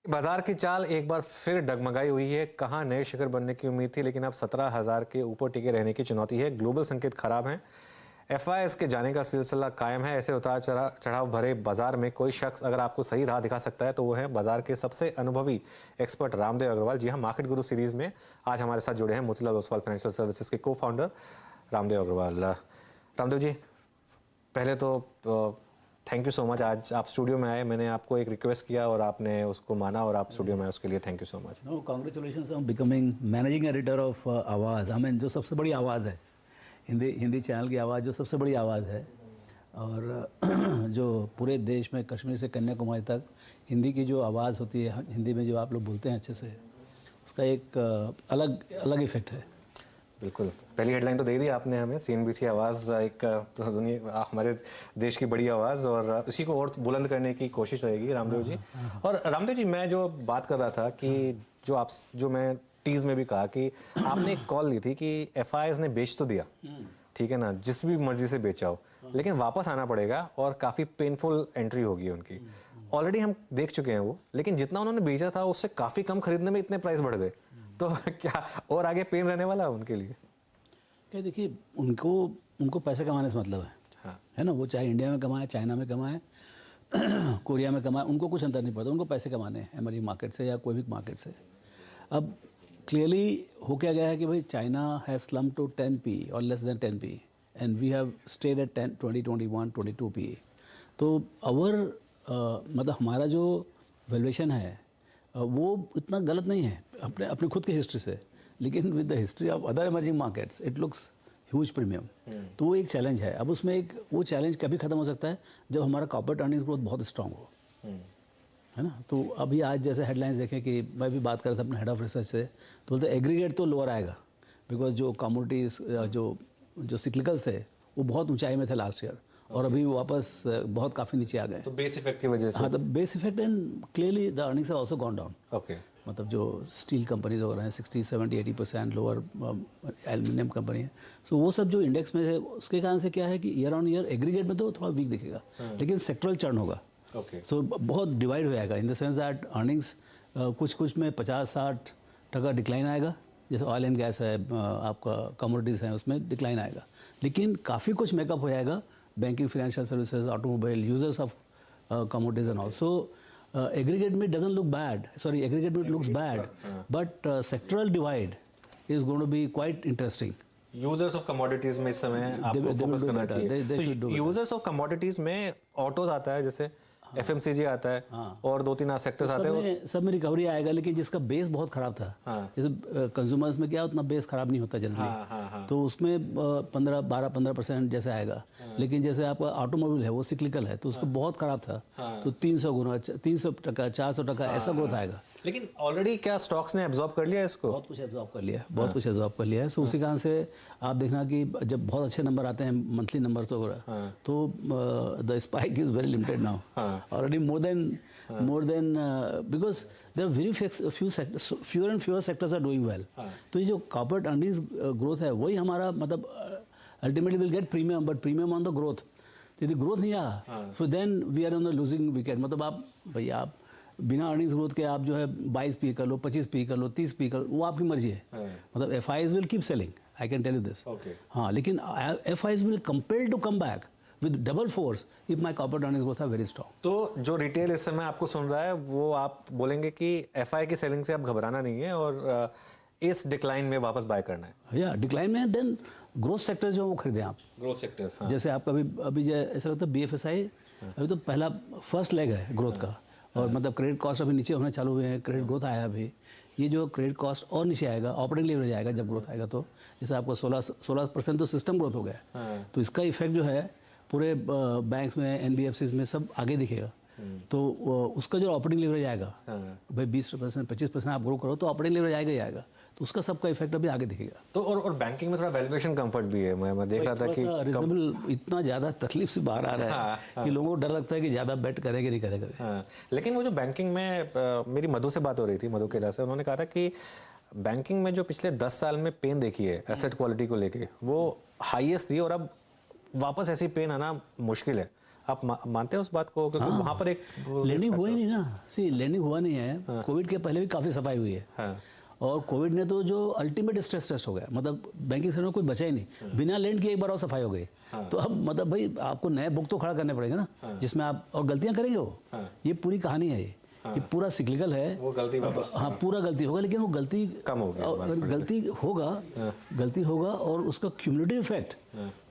बाजार की चाल एक बार फिर डगमगाई हुई है। कहाँ नए शिखर बनने की उम्मीद थी, लेकिन अब 17,000 के ऊपर टिके रहने की चुनौती है। ग्लोबल संकेत खराब हैं, एफआईएस के जाने का सिलसिला कायम है। ऐसे उतार चढ़ाव भरे बाजार में कोई शख्स अगर आपको सही राह दिखा सकता है तो वो है बाजार के सबसे अनुभवी एक्सपर्ट रामदेव अग्रवाल। जी हाँ, मार्केट गुरु सीरीज में आज हमारे साथ जुड़े हैं मोतीलाल ओसवाल फाइनेंशियल सर्विसेज के को-फाउंडर रामदेव अग्रवाल। रामदेव जी, पहले तो थैंक यू सो मच, आज आप स्टूडियो में आए। मैंने आपको एक रिक्वेस्ट किया और आपने उसको माना और आप स्टूडियो में आए, उसके लिए thank you so much. No, congratulations on becoming managing editor of Awaaz. I mean जो सबसे बड़ी आवाज़ है, हिंदी चैनल की आवाज़ जो सबसे बड़ी आवाज़ है, और जो पूरे देश में कश्मीर से कन्याकुमारी तक हिंदी की जो आवाज़ होती है, हिंदी में जो आप लोग बोलते हैं अच्छे से, उसका एक अलग इफेक्ट है। बिल्कुल, पहली हेडलाइन तो दे दी आपने हमें। सीएनबीसी आवाज़ एक तो दुनिया हमारे देश की बड़ी आवाज़, और उसी को और बुलंद करने की कोशिश रहेगी रामदेव जी। और रामदेव जी, मैं जो बात कर रहा था कि जो मैं टीज में भी कहा कि आपने एक कॉल ली थी कि एफआईएस ने बेच तो दिया, ठीक है ना, जिस भी मर्जी से बेचा हो, लेकिन वापस आना पड़ेगा और काफ़ी पेनफुल एंट्री होगी उनकी। ऑलरेडी हम देख चुके हैं वो, लेकिन जितना उन्होंने बेचा था उससे काफ़ी कम खरीदने में इतने प्राइस बढ़ गए, तो क्या और आगे पेन रहने वाला है उनके लिए? क्या, देखिए, उनको पैसे कमाने से मतलब है। हाँ। है ना, वो चाहे इंडिया में कमाए, चाइना में कमाए, कोरिया में कमाए, उनको कुछ अंतर नहीं पड़ता। उनको पैसे कमाने हैं इमर्जिंग मार्केट से या कोई भी मार्केट से। अब क्लियरली हो क्या गया है कि भाई China has slum to 10 P और less than 10 P, and we have stayed at 10, 20, 21, 22 P. तो मतलब हमारा जो वैल्यूएशन है वो इतना गलत नहीं है अपने खुद की हिस्ट्री से, लेकिन with the history of other emerging markets it looks huge premium. तो वो एक चैलेंज है। अब उसमें वो चैलेंज कभी खत्म हो सकता है जब हमारा कॉर्पोरेट अर्निंग्स ग्रोथ बहुत स्ट्रांग हो, है ना। तो अभी आज जैसे हेडलाइंस देखें कि मैं भी बात कर रहा था अपने हेड ऑफ रिसर्च से, तो बोलते एग्रीगेट तो लोअर आएगा, बिकॉज जो कमोडिटीज़ जो सिक्लिकल्स थे वो बहुत ऊंचाई में थे लास्ट ईयर, और अभी वापस बहुत काफ़ी नीचे आ गए। तो बेस इफेक्ट की वजह से? हाँ, तो base effect and clearly the earnings have also gone down. Okay, मतलब जो स्टील कंपनीज वगैरह हैं 60, 70, 80% लोअर, एल्यूमिनियम कंपनी है, सो वो सब जो इंडेक्स में है उसके कारण से क्या है कि ईयर ऑन ईयर एग्रीगेट में तो थोड़ा वीक दिखेगा, लेकिन सेक्टरल चर्न होगा। सो बहुत डिवाइड हो जाएगा in the sense that earnings कुछ में 50-60% डिक्लाइन आएगा, जैसे ऑयल एंड गैस है, आपका कमोडिटीज़ हैं, उसमें डिक्लाइन आएगा, लेकिन काफ़ी कुछ मेकअप हो जाएगा banking, financial services, automobile, users of commodities and also. aggregate में doesn't look bad, sorry, aggregate में it looks bad, but sectoral divide is going to be quite interesting. Users of commodities में इस समय आपको focus करना चाहिए। तो users of commodities में ऑटोज आता है, जैसे एफएमसीजी आता है, और 2-3 सेक्टर्स आते हैं, सब में रिकवरी आएगा, लेकिन जिसका बेस बहुत खराब था, जैसे कंज्यूमर्स में क्या उतना बेस खराब नहीं होता जनरली, तो उसमें 15% जैसे आएगा, लेकिन जैसे आपका ऑटोमोबाइल है वो सिक्लिकल है, तो उसको बहुत खराब था, तो 300 गुना, 300%, 400% ऐसा ग्रोथ आएगा। लेकिन ऑलरेडी क्या स्टॉक्स ने एब्जॉर्ब कर लिया इसको? बहुत कुछ एब्जॉर्ब कर लिया है, बहुत कुछ एब्जॉर्ब कर लिया है। सो उसी कारण से आप देखना कि जब बहुत अच्छे नंबर आते हैं, मंथली नंबर्स वगैरह, तो the spike is very limited now, already more than because there very fewer and fewer sectors are doing well. तो ये जो कॉर्पोरेट अर्निंग्स ग्रोथ है वही हमारा मतलब ultimately will get premium, but premium on the growth. यदि growth नहीं आया so then we are on the losing wicket. मतलब आप बिना अर्निंग्स ग्रोथ के आप जो है 22 पी कर लो, 25 पी कर लो, 30 पी कर लो, वो आपकी मर्जी है। मतलब FIs will keep selling, I can tell you this. हाँ, लेकिन FIs will compel to come back with double force if my corporate earnings growth are very strong. तो जो रिटेल इस समय आपको सुन रहा है वो आप बोलेंगे कि एफआई की सेलिंग से आप घबराना नहीं है और इस डिक्लाइन में वापस बाय करना है? या डिक्लाइन में देन ग्रोथ सेक्टर्स जो वो खरीदें आप, ग्रोथ सेक्टर्स। जैसे आपका अभी ऐसा लगता है बीएफएसआई अभी तो पहला फर्स्ट लेग है ग्रोथ का, और मतलब क्रेडिट कॉस्ट अभी नीचे होने चालू हुए हैं, क्रेडिट ग्रोथ आया अभी, ये जो क्रेडिट कॉस्ट और नीचे आएगा, ऑपरेटिंग लेवरेज आएगा जब ग्रोथ आएगा, तो जैसे आपको 16% तो सिस्टम ग्रोथ हो गया, तो इसका इफेक्ट जो है पूरे बैंक्स में, एनबीएफसीज में सब आगे दिखेगा। तो उसका जो ऑपरेटिंग लेवरेज आएगा, भाई 20%, 25% आप ग्रो करो तो ऑपरेटिंग लेवरेज आएगा ही आएगा, तो उसका सबका इफेक्ट अभी आगे दिखेगा। तो और बैंकिंग में थोड़ा वैल्यूएशन कंफर्ट भी है, मैं देख रहा था कि रीजनेबल, इतना ज़्यादा तकलीफ से बाहर आ रहा है कि लोगों को डर लगता है कि ज़्यादा बेट करेंगे नहीं करेंगे। लेकिन वो जो बैंकिंग में मेरी मधु से बात हो रही थी, मधु केला से, उन्होंने कहा था कि बैंकिंग में जो पिछले 10 साल में पेन देखी है एसेट क्वालिटी को लेके, वो हाईएस्ट थी, और अब वापस ऐसी पेन आना मुश्किल है। आप मानते हैं उस बात को, क्योंकि वहाँ पर एक लैंडिंग हुआ ही नहीं ना। सी लैंडिंग हुआ नहीं है। कोविड के पहले भी काफ़ी सफाई हुई है। हाँ। और कोविड ने तो जो अल्टीमेट स्ट्रेस टेस्ट हो गया, मतलब बैंकिंग सेक्टर में कोई बचा ही नहीं, बिना लैंड किए एक बार और सफाई हो गई। तो अब मतलब भाई आपको नए बुक तो खड़ा करने पड़ेंगे ना, जिसमें आप और गलतियां करेंगे वो। ये पूरी कहानी है, ये पूरा सिक्लिकल है। वो गलती वापस, हाँ पूरा गलती होगा, लेकिन वो गलती कम होगी, गलती होगा और उसका क्यूमुलेटिव इफेक्ट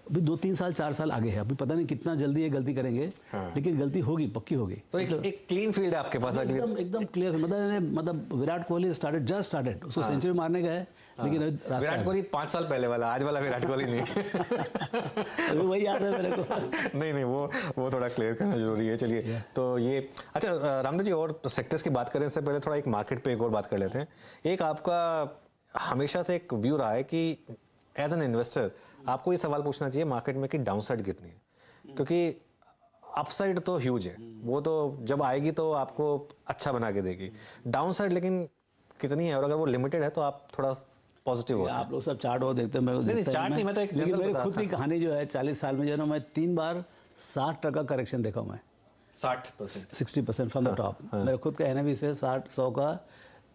अभी 2-3 साल 4 साल आगे है। अभी पता नहीं कितना जल्दी ये गलती करेंगे, लेकिन गलती होगी, पक्की होगी। तो एक क्लीन फील्ड है आपके पास। एकदम क्लियर। मतलब विराट कोहली जस्ट स्टार्टेड, उसको सेंचुरी मारने का है, लेकिन विराट कोहली 5 साल पहले वाला, आज वाला विराट कोहली नहीं। अभी वही याद है मेरे को। नहीं वो थोड़ा क्लियर करना जरूरी है। चलिए तो ये अच्छा रामदेव जी, और सेक्टर्स की बात करें इससे पहले थोड़ा एक मार्केट पे एक और बात कर लेते हैं। एक आपका हमेशा से एक व्यू रहा है कि एज एन इन्वेस्टर आपको ये सवाल पूछना चाहिए मार्केट में कि डाउनसाइड कितनी है, क्योंकि अपसाइड तो ह्यूज है, वो तो जब आएगी तो आपको अच्छा बना के देगी। डाउनसाइड लेकिन कितनी है, और अगर वो लिमिटेड है तो आप थोड़ा पॉजिटिव होते हैं। आप लोग सब चार्ट और देखते हैं, मैं चार्ट नहीं, मैं तो एक लेकिन मेरी खुद की कहानी जो है 40 साल में जो है ना, मैं 3 बार 60% करेक्शन देखा हूँ मैं। 60% फ्रॉम द टॉप। मेरे खुद का NAV से 100 का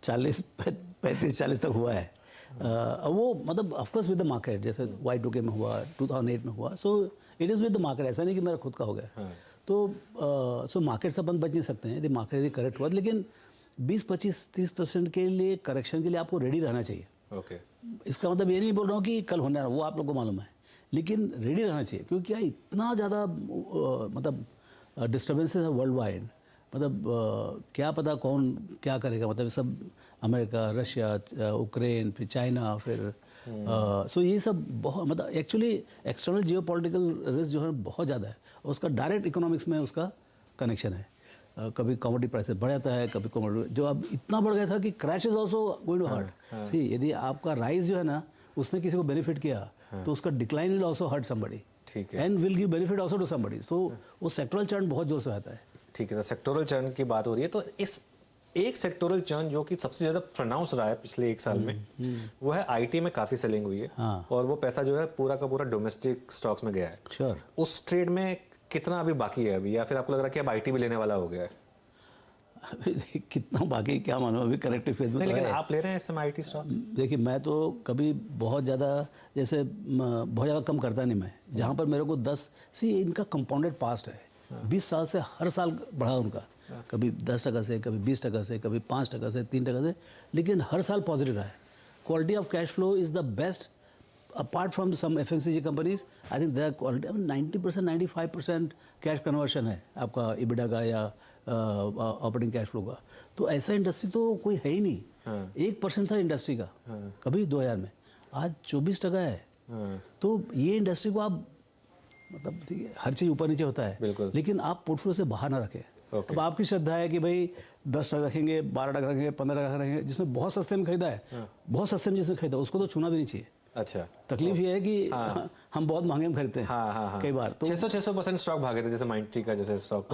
35-40 तक हुआ है। वो मतलब ऑफकोर्स विद द मार्केट, जैसे Y2K में हुआ, 2008 में हुआ। So it is with the market, ऐसा नहीं कि मेरा खुद का हो गया। तो सो मार्केट से अपन बच नहीं सकते हैं यदि मार्केट यदि करेक्ट हुआ, लेकिन 20-25-30% के लिए करेक्शन के लिए आपको रेडी रहना चाहिए। ओके। इसका मतलब ये नहीं बोल रहा हूँ कि कल होने वाला, वो आप लोग को मालूम है, लेकिन रेडी रहना चाहिए। क्योंकि क्या इतना ज़्यादा मतलब डिस्टर्बेंसेस है वर्ल्ड वाइड, मतलब क्या पता कौन क्या करेगा। मतलब सब अमेरिका, रशिया, यूक्रेन, फिर चाइना, फिर सो ये सब बहुत मतलब एक्चुअली एक्सटर्नल जियोपॉलिटिकल रिस्क जो है बहुत ज़्यादा है, और उसका डायरेक्ट इकोनॉमिक्स में उसका कनेक्शन है। कभी कमोडिटी प्राइसेस बढ़ जाता है, कभी कमोडिटी जो अब इतना बढ़ गया था कि crash is also going to hurt. See यदि आपका राइज जो है ना, उसने किसी को बेनिफिट किया, तो उसका decline will also hurt somebody, ठीक है, and will give benefit also to somebody. So वो सेक्टोरल चर्न बहुत जोर से आता है। ठीक है, तो सेक्टोरल चर्न की बात हो रही है, तो इस एक सेक्टोरल चर्न जो कि सबसे ज़्यादा प्रोनाउंस रहा है पिछले 1 साल में, वो है IT में काफ़ी सेलिंग हुई है। और वो पैसा जो है पूरा का पूरा डोमेस्टिक स्टॉक्स में गया है। श्योर। उस ट्रेड में कितना अभी बाकी है अभी, या फिर आपको लग रहा है कि अब IT भी लेने वाला हो गया है? कितना बाकी क्या मानो, अभी करेक्टिव फेज में तो लेकिन है। आप ले रहे हैं इस समय IT स्टॉक्स? देखिए मैं तो कभी बहुत ज़्यादा जैसे बहुत ज़्यादा कम करता नहीं मैं, जहाँ पर मेरे को 10 इनका कंपाउंडेड पास्ट है। 20 साल से हर साल बढ़ा उनका, कभी 10% से, कभी 20% से, कभी 5% से, 3% से, लेकिन हर साल पॉजिटिव रहा है। Quality of cash flow is the best apart from some FMCG companies. I think there quality 90% 95% cash conversion है आपका EBITDA का या ऑपरेटिंग कैश फ्लो का। तो ऐसा इंडस्ट्री तो कोई है ही नहीं। 1% था इंडस्ट्री का कभी 2000 में, आज 24% है। तो ये इंडस्ट्री को आप मतलब ठीक है, हर चीज़ ऊपर नीचे होता है, लेकिन आप पोर्टफोलियो से बाहर ना रखें। अब आपकी श्रद्धा है कि भाई 10% रखेंगे, 12% रखेंगे, 15% रखेंगे, जिसने बहुत सस्ते में खरीदा है, बहुत सस्ते में जिसने खरीदा उसको तो छूना भी नहीं चाहिए। अच्छा, तकलीफ ये है कि हम बहुत महंगे में खरीदते हैं कई बार। तो 600% स्टॉक भागे थे, जैसे माइंट्री का जैसे स्टॉक।